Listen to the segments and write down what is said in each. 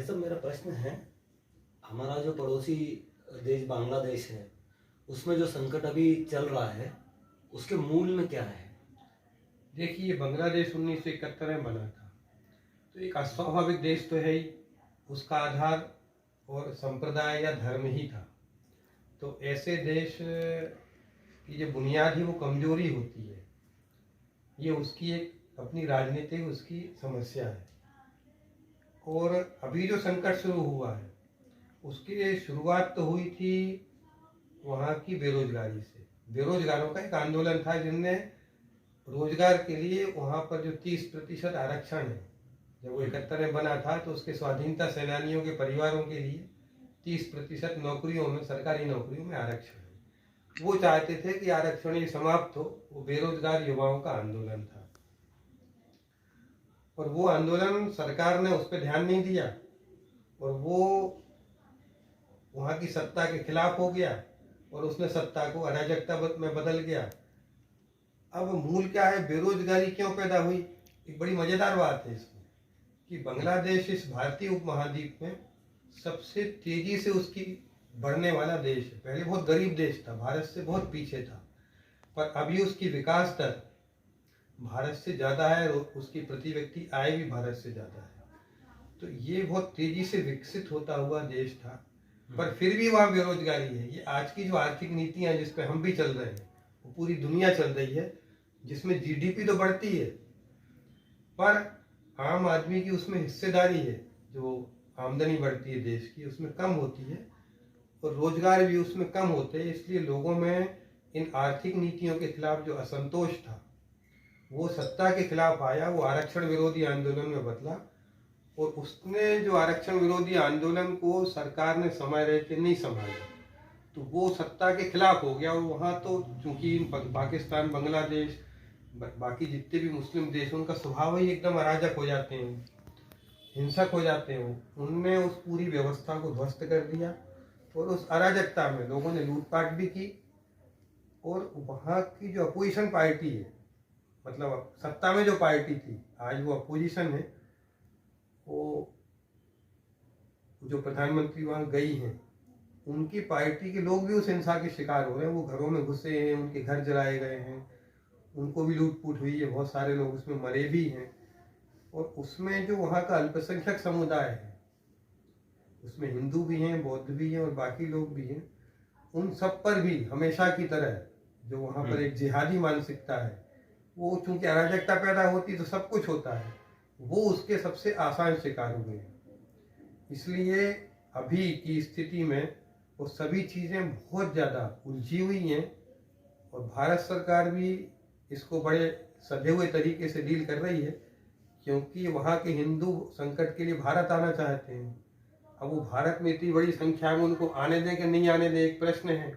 साहब मेरा प्रश्न है, हमारा जो पड़ोसी देश बांग्लादेश है, उसमें जो संकट अभी चल रहा है, उसके मूल में क्या है? देखिए, बांग्लादेश 1971 में बना था, तो एक अस्वाभाविक देश तो है ही। उसका आधार और संप्रदाय या धर्म ही था। तो ऐसे देश की जो बुनियाद है वो कमजोरी होती है। ये उसकी एक अपनी राजनीतिक उसकी समस्या है। और अभी जो संकट शुरू हुआ है उसकी शुरुआत तो हुई थी वहाँ की बेरोजगारी से। बेरोजगारों का एक आंदोलन था जिनने रोजगार के लिए वहाँ पर जो 30% आरक्षण है, जब वो 71 में बना था तो उसके स्वाधीनता सेनानियों के परिवारों के लिए 30% नौकरियों में, सरकारी नौकरियों में आरक्षण है। वो चाहते थे कि आरक्षण ये समाप्त हो। वो बेरोजगार युवाओं का आंदोलन था और वो आंदोलन सरकार ने उस पर ध्यान नहीं दिया और वो वहाँ की सत्ता के खिलाफ हो गया और उसने सत्ता को अराजकता में बदल गया। अब मूल क्या है, बेरोजगारी क्यों पैदा हुई? एक बड़ी मजेदार बात है इसमें कि बांग्लादेश इस भारतीय उपमहाद्वीप में सबसे तेजी से उसकी बढ़ने वाला देश है। पहले बहुत गरीब देश था, भारत से बहुत पीछे था, पर अभी उसकी विकास दर भारत से ज्यादा है और उसकी प्रति व्यक्ति आय भी भारत से ज्यादा है। तो ये बहुत तेजी से विकसित होता हुआ देश था, पर फिर भी वहाँ बेरोजगारी है। ये आज की जो आर्थिक नीतियां जिस पे हम भी चल रहे हैं, वो पूरी दुनिया चल रही है, जिसमें जीडीपी तो बढ़ती है पर आम आदमी की उसमें हिस्सेदारी है, जो आमदनी बढ़ती है देश की, उसमें कम होती है और रोजगार भी उसमें कम होते हैं। इसलिए लोगों में इन आर्थिक नीतियों के खिलाफ जो असंतोष था वो सत्ता के खिलाफ आया। वो आरक्षण विरोधी आंदोलन में बदला और उसने जो आरक्षण विरोधी आंदोलन को सरकार ने समय रहते नहीं संभाला तो वो सत्ता के खिलाफ हो गया। और वहाँ तो चूंकि पाकिस्तान, बांग्लादेश, बाकी जितने भी मुस्लिम देश, उनका स्वभाव ही एकदम अराजक हो जाते हैं, हिंसक हो जाते हैं। उनने उस पूरी व्यवस्था को ध्वस्त कर दिया और उस अराजकता में लोगों ने लूटपाट भी की। और वहाँ की जो अपोजिशन पार्टी है, मतलब सत्ता में जो पार्टी थी, आज वो अपोजिशन है, वो जो प्रधानमंत्री वहाँ गई हैं, उनकी पार्टी के लोग भी उस हिंसा के शिकार हो रहे हैं। वो घरों में घुसे हैं, उनके घर जलाए गए हैं, उनको भी लूटपूट हुई है, बहुत सारे लोग उसमें मरे भी हैं। और उसमें जो वहाँ का अल्पसंख्यक समुदाय है, उसमें हिंदू भी हैं, बौद्ध भी हैं और बाकी लोग भी हैं। उन सब पर भी हमेशा की तरह जो वहाँ पर एक जिहादी मानसिकता है, वो चूंकि अराजकता पैदा होती तो सब कुछ होता है, वो उसके सबसे आसान शिकार हुए हैं। इसलिए अभी की स्थिति में वो सभी चीज़ें बहुत ज़्यादा उलझी हुई हैं और भारत सरकार भी इसको बड़े सधे हुए तरीके से डील कर रही है, क्योंकि वहाँ के हिंदू संकट के लिए भारत आना चाहते हैं। अब वो भारत में इतनी बड़ी संख्या में उनको आने दें कि नहीं आने दें, एक प्रश्न है,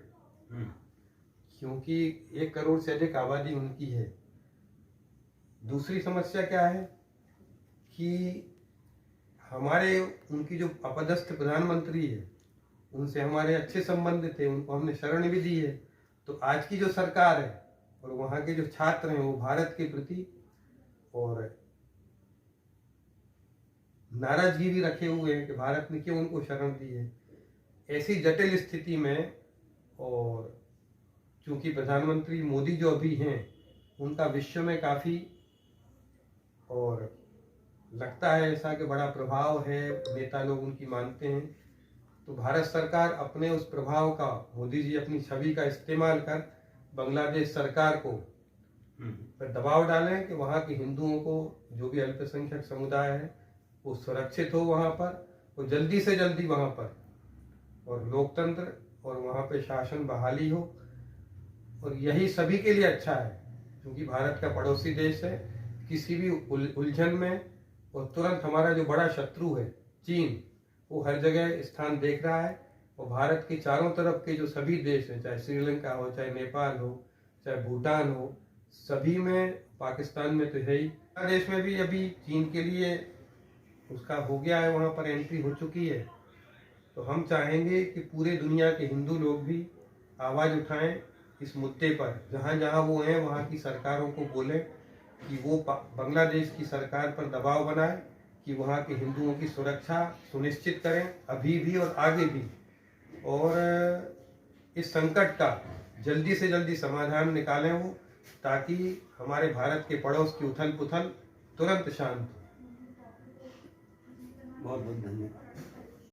क्योंकि 1 करोड़ से अधिक आबादी उनकी है। दूसरी समस्या क्या है कि हमारे उनकी जो अपदस्थ प्रधानमंत्री है, उनसे हमारे अच्छे संबंध थे, उनको हमने शरण भी दी है। तो आज की जो सरकार है और वहाँ के जो छात्र हैं, वो भारत के प्रति और नाराजगी भी रखे हुए हैं कि भारत ने क्यों उनको शरण दी है। ऐसी जटिल स्थिति में, और चूंकि प्रधानमंत्री मोदी जो अभी हैं, उनका विश्व में काफ़ी और लगता है ऐसा कि बड़ा प्रभाव है, नेता लोग उनकी मानते हैं। तो भारत सरकार अपने उस प्रभाव का, मोदी जी अपनी छवि का इस्तेमाल कर बांग्लादेश सरकार को पर दबाव डालें कि वहाँ के हिंदुओं को, जो भी अल्पसंख्यक समुदाय है, वो सुरक्षित हो वहाँ पर, वो जल्दी से जल्दी वहाँ पर, और लोकतंत्र और वहाँ पे शासन बहाली हो। और यही सभी के लिए अच्छा है, क्योंकि भारत का पड़ोसी देश है। किसी भी उलझन में, और तुरंत हमारा जो बड़ा शत्रु है चीन, वो हर जगह स्थान देख रहा है। और भारत के चारों तरफ के जो सभी देश हैं, चाहे श्रीलंका हो, चाहे नेपाल हो, चाहे भूटान हो, सभी में, पाकिस्तान में तो है ही, देश में भी अभी चीन के लिए उसका हो गया है, वहाँ पर एंट्री हो चुकी है। तो हम चाहेंगे कि पूरे दुनिया के हिंदू लोग भी आवाज़ उठाएं इस मुद्दे पर, जहाँ जहाँ वो हैं वहाँ की सरकारों को बोलें कि वो बांग्लादेश की सरकार पर दबाव बनाए कि वहाँ के हिंदुओं की सुरक्षा सुनिश्चित करें, अभी भी और आगे भी, और इस संकट का जल्दी से जल्दी समाधान निकालें वो, ताकि हमारे भारत के पड़ोस की उथल पुथल तुरंत शांत हो। बहुत बहुत धन्यवाद।